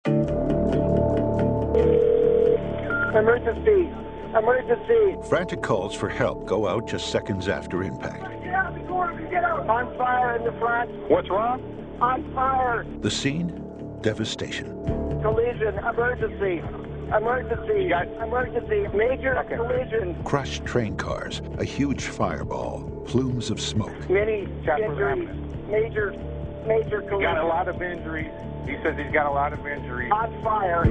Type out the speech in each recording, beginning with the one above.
Emergency! Emergency! Frantic calls for help go out just seconds after impact. Get out before we get out! On fire in the front. What's wrong? On fire! The scene? Devastation. Collision! Emergency! Emergency! Emergency! Major collision! Crushed train cars, a huge fireball, plumes of smoke. Many injuries. Major collision. Got a lot of injuries. He says he's got a lot of injuries. On fire.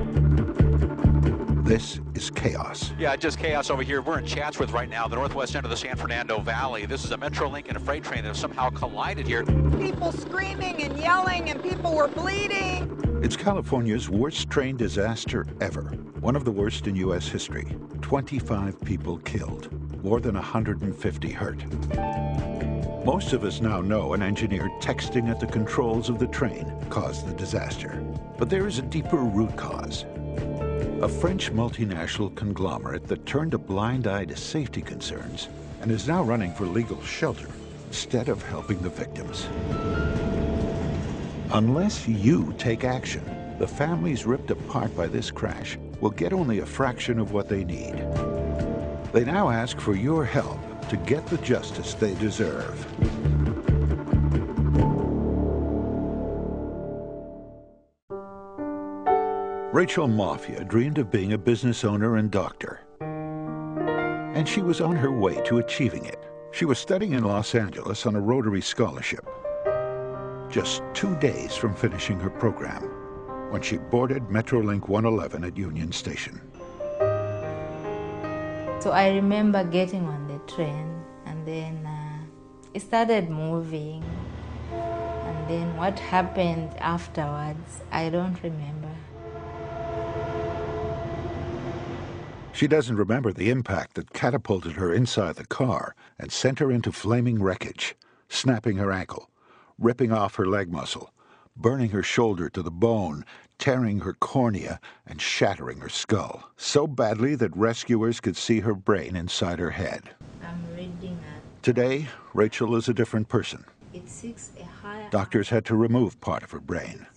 This is chaos. Yeah, just chaos over here. We're in Chatsworth right now, the northwest end of the San Fernando Valley. This is a Metrolink and a freight train that have somehow collided here. People screaming and yelling, and people were bleeding. It's California's worst train disaster ever. One of the worst in U.S. history. 25 people killed, more than 150 hurt. Most of us now know an engineer texting at the controls of the train caused the disaster. But there is a deeper root cause. A French multinational conglomerate that turned a blind eye to safety concerns and is now running for legal shelter instead of helping the victims. Unless you take action, the families ripped apart by this crash will get only a fraction of what they need. They now ask for your help to get the justice they deserve. Rachel Mafia dreamed of being a business owner and doctor. And she was on her way to achieving it. She was studying in Los Angeles on a Rotary scholarship. Just 2 days from finishing her program, when she boarded Metrolink 111 at Union Station. So I remember getting on the train, and then it started moving. And then what happened afterwards, I don't remember. She doesn't remember the impact that catapulted her inside the car and sent her into flaming wreckage, snapping her ankle, ripping off her leg muscle, burning her shoulder to the bone, tearing her cornea, and shattering her skull, so badly that rescuers could see her brain inside her head. I'm reading that. Today, Rachel is a different person. It seeks a higher... Doctors had to remove part of her brain.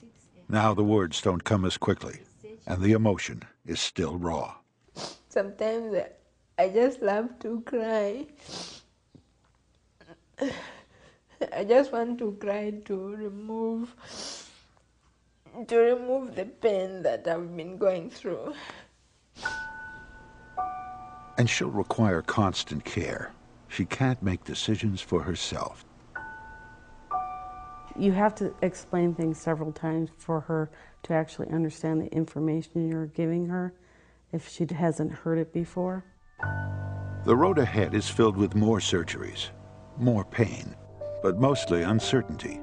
Now the words don't come as quickly, and the emotion is still raw. Sometimes I just love to cry. I just want to cry to remove the pain that I've been going through. And she'll require constant care. She can't make decisions for herself. You have to explain things several times for her to actually understand the information you're giving her, if she hasn't heard it before. The road ahead is filled with more surgeries, more pain, but mostly uncertainty.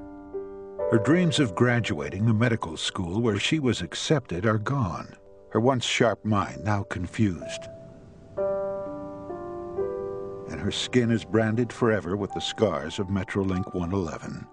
Her dreams of graduating the medical school where she was accepted are gone. Her once sharp mind now confused. And her skin is branded forever with the scars of Metrolink 111.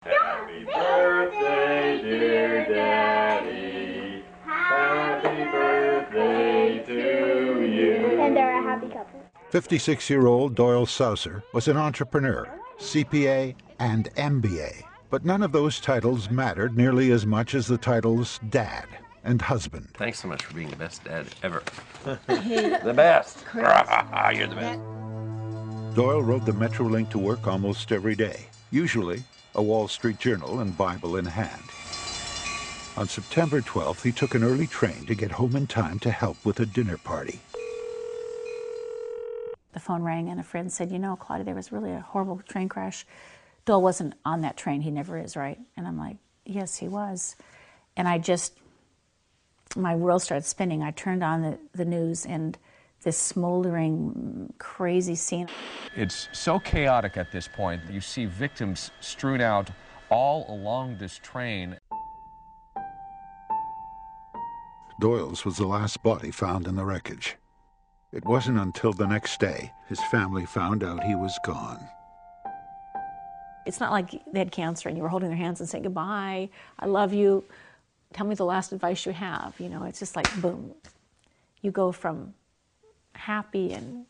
Happy birthday, dear Daddy. Happy birthday to you. And they're a happy couple. 56-year-old Doyle Saucer was an entrepreneur, CPA, and MBA. But none of those titles mattered nearly as much as the titles dad and husband. Thanks so much for being the best dad ever. The best. You're the best. Doyle rode the Metrolink to work almost every day, usually a Wall Street Journal and Bible in hand. On September 12th, he took an early train to get home in time to help with a dinner party. The phone rang and a friend said, you know, Claudia, there was really a horrible train crash. Doyle wasn't on that train. He never is, right? And I'm like, yes, he was. And my world started spinning. I turned on the news and this smoldering, crazy scene. It's so chaotic at this point that you see victims strewn out all along this train. Doyle's was the last body found in the wreckage. It wasn't until the next day his family found out he was gone. It's not like they had cancer and you were holding their hands and saying, goodbye, I love you, tell me the last advice you have. You know, it's just like, boom. You go from happy and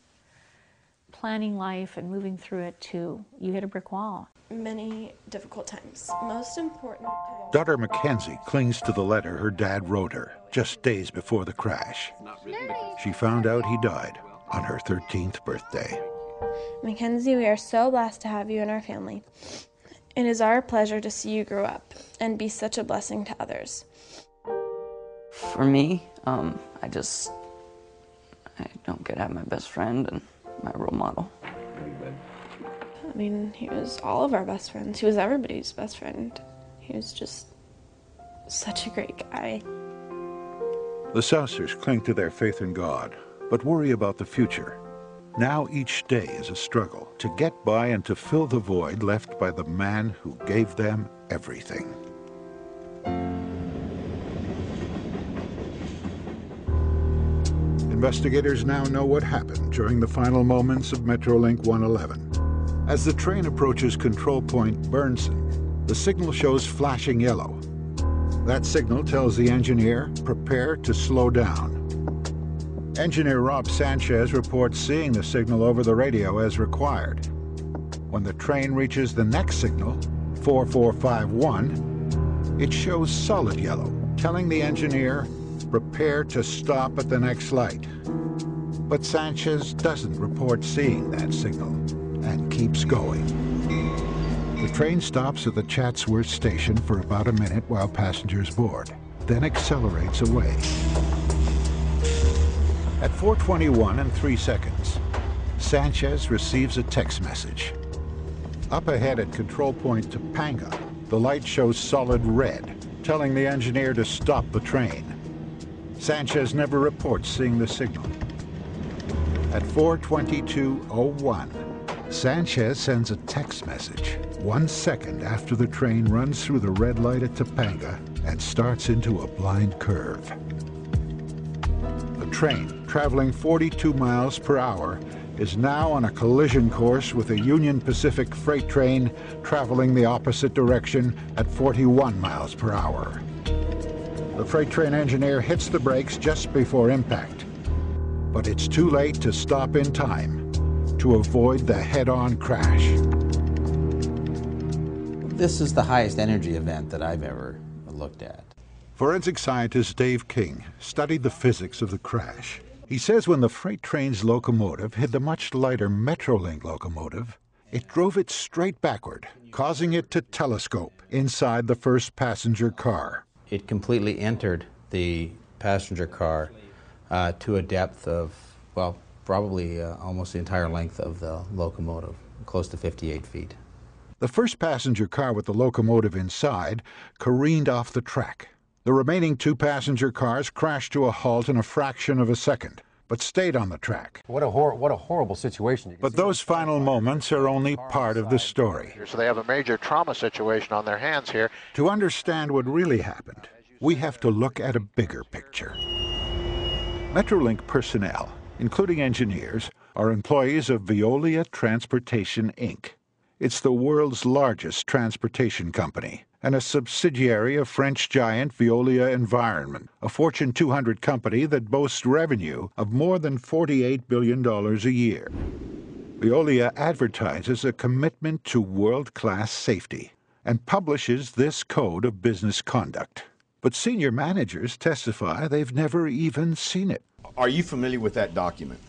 planning life and moving through it to you hit a brick wall. Many difficult times. Most important. Daughter Mackenzie clings to the letter her dad wrote her just days before the crash. She found out he died on her 13th birthday. Mackenzie, we are so blessed to have you in our family. It is our pleasure to see you grow up and be such a blessing to others. For me, I don't get to have my best friend and my role model. I mean, he was all of our best friends. He was everybody's best friend. He was just such a great guy. The Sousers cling to their faith in God, but worry about the future. Now each day is a struggle to get by and to fill the void left by the man who gave them everything. Investigators now know what happened during the final moments of Metrolink 111. As the train approaches control point Burnson, the signal shows flashing yellow. That signal tells the engineer, prepare to slow down. Engineer Rob Sanchez reports seeing the signal over the radio as required. When the train reaches the next signal, 4451, it shows solid yellow, telling the engineer, prepare to stop at the next light. But Sanchez doesn't report seeing that signal and keeps going. The train stops at the Chatsworth station for about a minute while passengers board, then accelerates away. At 4:21 and 3 seconds, Sanchez receives a text message. Up ahead at control point Topanga, the light shows solid red, telling the engineer to stop the train. Sanchez never reports seeing the signal. At 4:22:01, Sanchez sends a text message 1 second after the train runs through the red light at Topanga and starts into a blind curve. The train, traveling 42 miles per hour, is now on a collision course with a Union Pacific freight train traveling the opposite direction at 41 miles per hour. The freight train engineer hits the brakes just before impact, but it's too late to stop in time to avoid the head-on crash. This is the highest energy event that I've ever looked at. Forensic scientist Dave King studied the physics of the crash. He says when the freight train's locomotive hit the much lighter Metrolink locomotive, it drove it straight backward, causing it to telescope inside the first passenger car. It completely entered the passenger car to a depth of, well, probably almost the entire length of the locomotive, close to 58 feet. The first passenger car with the locomotive inside careened off the track. The remaining 2 passenger cars crashed to a halt in a fraction of a second, but stayed on the track. What a horrible situation. But those final moments are only part of the story. So they have a major trauma situation on their hands here. To understand what really happened, we have to look at a bigger picture. Metrolink personnel, including engineers, are employees of Veolia Transportation, Inc. It's the world's largest transportation company and a subsidiary of French giant Veolia Environment, a Fortune 200 company that boasts revenue of more than $48 billion a year. Veolia advertises a commitment to world-class safety and publishes this code of business conduct. But senior managers testify they've never even seen it. Are you familiar with that document?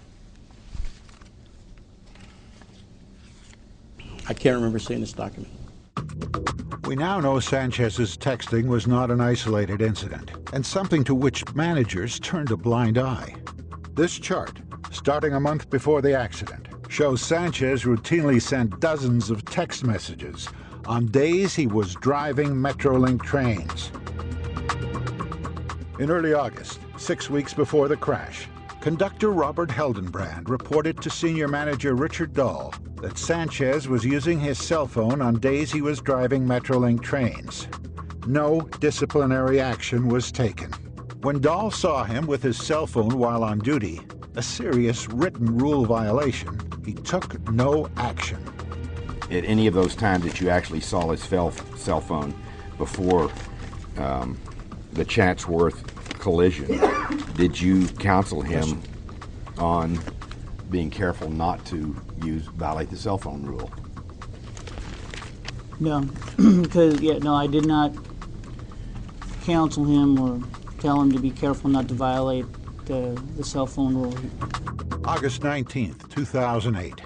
I can't remember seeing this document. We now know Sanchez's texting was not an isolated incident, and something to which managers turned a blind eye. This chart, starting a month before the accident, shows Sanchez routinely sent dozens of text messages on days he was driving Metrolink trains. In early August, 6 weeks before the crash, conductor Robert Heldenbrand reported to senior manager Richard Dahl that Sanchez was using his cell phone on days he was driving Metrolink trains. No disciplinary action was taken. When Dahl saw him with his cell phone while on duty, a serious written rule violation, he took no action. At any of those times that you actually saw his cell phone before the Chatsworth collision, did you counsel him on being careful not to violate the cell phone rule? No, because I did not counsel him or tell him to be careful not to violate the cell phone rule. August 19th, 2008.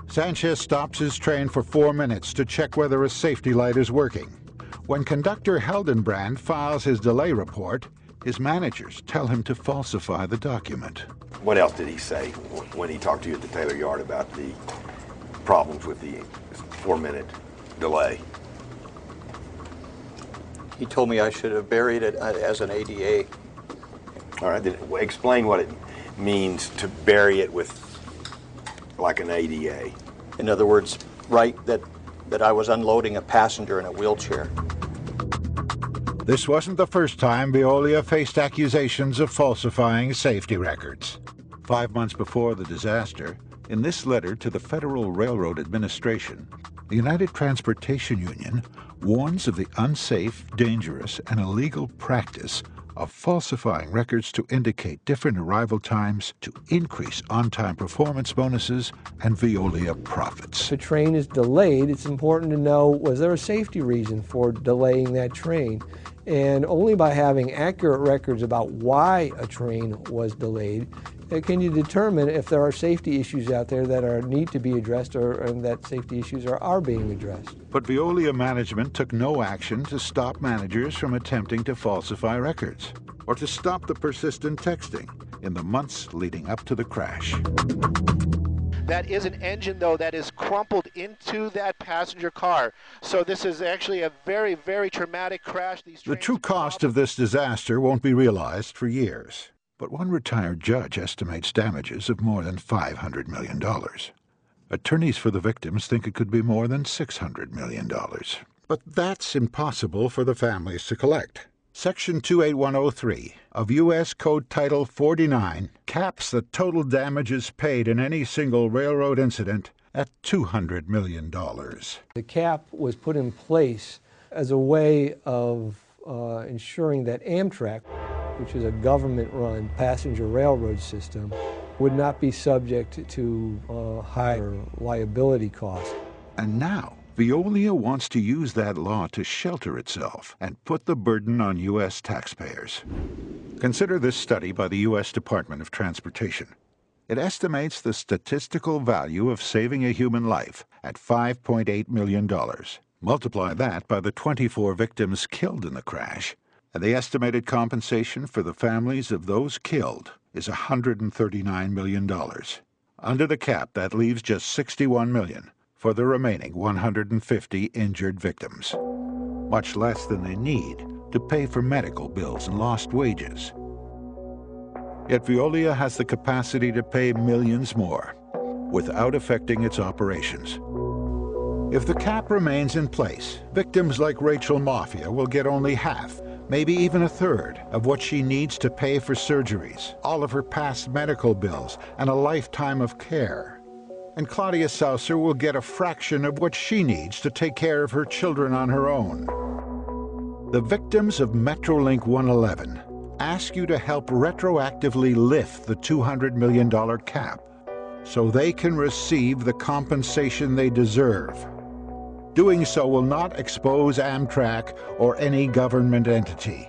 Sanchez stops his train for 4 minutes to check whether a safety light is working. When conductor Heldenbrand files his delay report, his managers tell him to falsify the document. What else did he say when he talked to you at the Taylor Yard about the problems with the 4-minute delay? He told me I should have buried it as an ADA. All right, then explain what it means to bury it with like an ADA. In other words, write that I was unloading a passenger in a wheelchair. This wasn't the first time Veolia faced accusations of falsifying safety records. 5 months before the disaster, in this letter to the Federal Railroad Administration, the United Transportation Union warns of the unsafe, dangerous, and illegal practice of falsifying records to indicate different arrival times to increase on-time performance bonuses and Veolia profits. If a train is delayed, it's important to know, was there a safety reason for delaying that train? And only by having accurate records about why a train was delayed can you determine if there are safety issues out there that need to be addressed and that safety issues are being addressed. But Veolia management took no action to stop managers from attempting to falsify records or to stop the persistent texting in the months leading up to the crash. That is an engine, though, that is crumpled into that passenger car. So this is actually a very, very traumatic crash. The true cost of this disaster won't be realized for years. But one retired judge estimates damages of more than $500 million. Attorneys for the victims think it could be more than $600 million. But that's impossible for the families to collect. Section 28103 of U.S. Code Title 49 caps the total damages paid in any single railroad incident at $200 million. The cap was put in place as a way of ensuring that Amtrak, which is a government-run passenger railroad system, would not be subject to higher liability costs. And now, Veolia wants to use that law to shelter itself and put the burden on U.S. taxpayers. Consider this study by the U.S. Department of Transportation. It estimates the statistical value of saving a human life at $5.8 million. Multiply that by the 24 victims killed in the crash, and the estimated compensation for the families of those killed is $139 million. Under the cap, that leaves just $61 million for the remaining 150 injured victims, much less than they need to pay for medical bills and lost wages. Yet Veolia has the capacity to pay millions more without affecting its operations. If the cap remains in place, victims like Rachel Mafia will get only half, maybe even a third, of what she needs to pay for surgeries, all of her past medical bills, and a lifetime of care. And Claudia Saucer will get a fraction of what she needs to take care of her children on her own. The victims of Metrolink 111 ask you to help retroactively lift the $200 million cap so they can receive the compensation they deserve. Doing so will not expose Amtrak or any government entity.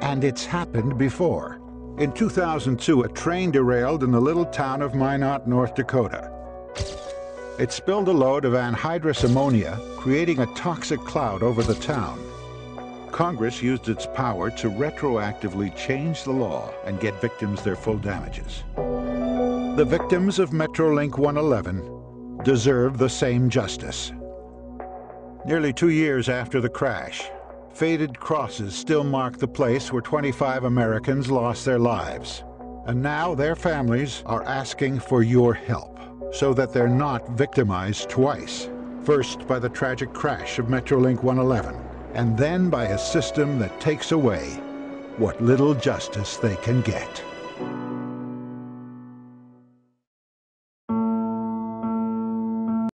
And it's happened before. In 2002, a train derailed in the little town of Minot, North Dakota. It spilled a load of anhydrous ammonia, creating a toxic cloud over the town. Congress used its power to retroactively change the law and get victims their full damages. The victims of Metrolink 111 deserve the same justice. Nearly 2 years after the crash, faded crosses still mark the place where 25 Americans lost their lives. And now their families are asking for your help so that they're not victimized twice. First by the tragic crash of Metrolink 111, and then by a system that takes away what little justice they can get.